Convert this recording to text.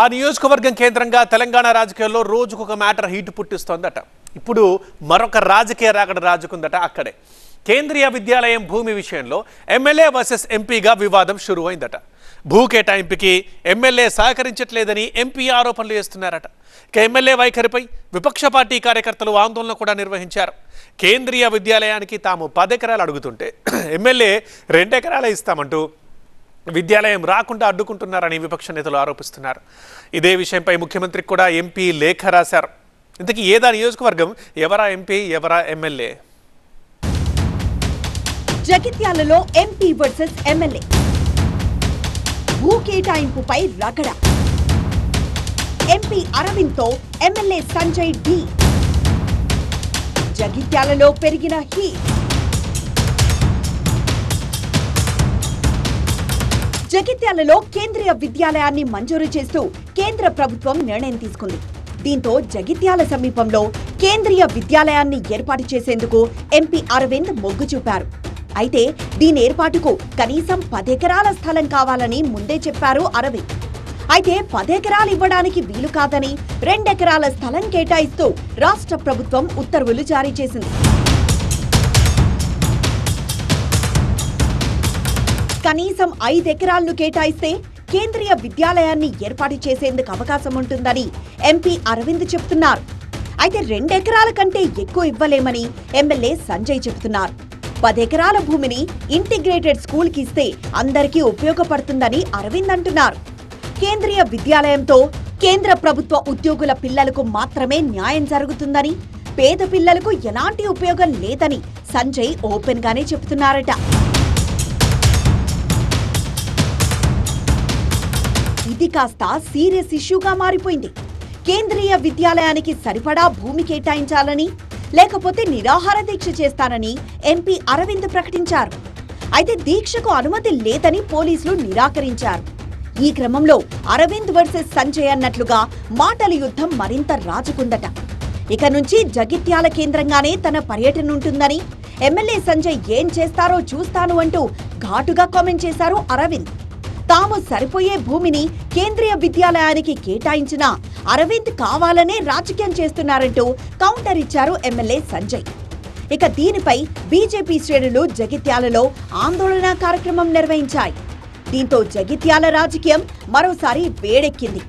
ఆ నియోజకవర్గం కేంద్రంగా తెలంగాణ రాజకీయాల్లో రోజుకొక మ్యాటర్ హీట్ పుట్టిస్తోందట. ఇప్పుడు మరొక రాజకీయ రాకడ రాజుకుందట. అక్కడే కేంద్రీయ విద్యాలయం భూమి విషయంలో ఎమ్మెల్యే వర్సెస్ ఎంపీగా వివాదం షురు అయిందట. భూ కేటాయింపుకి ఎమ్మెల్యే సహకరించట్లేదని ఎంపీ ఆరోపణలు చేస్తున్నారట. ఇక ఎమ్మెల్యే వైఖరిపై విపక్ష పార్టీ కార్యకర్తలు ఆందోళన కూడా నిర్వహించారు. కేంద్రీయ విద్యాలయానికి తాము 10 ఎకరాలు అడుగుతుంటే ఎమ్మెల్యే 2 ఎకరాలే ఇస్తామంటూ విద్యాలయం రాకుండా అడ్డుకుంటున్నారని విపక్ష నేతలు ఆరోపిస్తున్నారు. ఇదే విషయంపై ముఖ్యమంత్రికి కూడా ఎంపీ లేఖ రాశారు. ఇంతకీ ఏదా నియోజకవర్గం, ఎవరా ఎంపీ, ఎవరా ఎమ్మెల్యే? జగిత్యాలలో ఎంపీ వర్సెస్ ఎమ్మెల్యే, భూ కేటాయింపుపై రగడ. ఎంపీ అరవింద్తో ఎమ్మెల్యే సంజయ్ డి. జగిత్యాలలో పెరిగిన హీట్. జగిత్యాలలో కేంద్రీయ విద్యాలయాన్ని మంజూరు చేస్తూ కేంద్ర ప్రభుత్వం నిర్ణయం తీసుకుంది. దీంతో జగిత్యాల సమీపంలో కేంద్రీయ విద్యాలయాన్ని ఏర్పాటు చేసేందుకు ఎంపీ అరవింద్ మొగ్గు చూపారు. అయితే దీని ఏర్పాటుకు కనీసం 10 ఎకరాల స్థలం కావాలని ముందే చెప్పారు అరవింద్. అయితే 10 ఎకరాలు ఇవ్వడానికి వీలు కాదని 2 ఎకరాల స్థలం కేటాయిస్తూ రాష్ట్ర ప్రభుత్వం ఉత్తర్వులు జారీ చేసింది. కనీసం 5 ఎకరాలను కేటాయిస్తే కేంద్రీయ విద్యాలయాన్ని ఏర్పాటు చేసేందుకు అవకాశం ఉంటుందని ఎంపీ అరవింద్ చెబుతున్నారు. అయితే 2 ఎకరాల కంటే ఎక్కువ ఇవ్వలేమని ఎమ్మెల్యే సంజయ్ చెబుతున్నారు. 10 ఎకరాల భూమిని ఇంటిగ్రేటెడ్ స్కూల్కి ఇస్తే అందరికీ ఉపయోగపడుతుందని అరవింద్ అంటున్నారు. కేంద్రీయ విద్యాలయంతో కేంద్ర ప్రభుత్వ ఉద్యోగుల పిల్లలకు మాత్రమే న్యాయం జరుగుతుందని, పేద పిల్లలకు ఎలాంటి ఉపయోగం లేదని సంజయ్ ఓపెన్ గానే చెబుతున్నారట. ఇది కాస్త సీరియస్ ఇష్యూగా మారిపోయింది. కేంద్రీయ విద్యాలయానికి సరిపడా భూమి కేటాయించాలని, లేకపోతే నిరాహార దీక్ష చేస్తానని ఎంపీ అరవింద్ ప్రకటించారు. అయితే దీక్షకు అనుమతి లేదని పోలీసులు నిరాకరించారు. ఈ క్రమంలో అరవింద్ వర్సెస్ సంజయ్ అన్నట్లుగా మాటల యుద్ధం మరింత రాజుకుందట. ఇక నుంచి జగిత్యాల కేంద్రంగానే తన పర్యటన ఉంటుందని, ఎమ్మెల్యే సంజయ్ ఏం చేస్తారో చూస్తాను అంటూ ఘాటుగా కామెంట్ చేశారు అరవింద్. తాము సరిపోయే భూమిని కేంద్రీయ విద్యాలయానికి కేటాయించినా అరవింద్ కావాలనే రాజకీయం చేస్తున్నారంటూ కౌంటర్ ఇచ్చారు ఎమ్మెల్యే సంజయ్. ఇక దీనిపై బీజేపీ శ్రేణులు జగిత్యాలలో ఆందోళన కార్యక్రమం నిర్వహించాయి. దీంతో జగిత్యాల రాజకీయం మరోసారి వేడెక్కింది.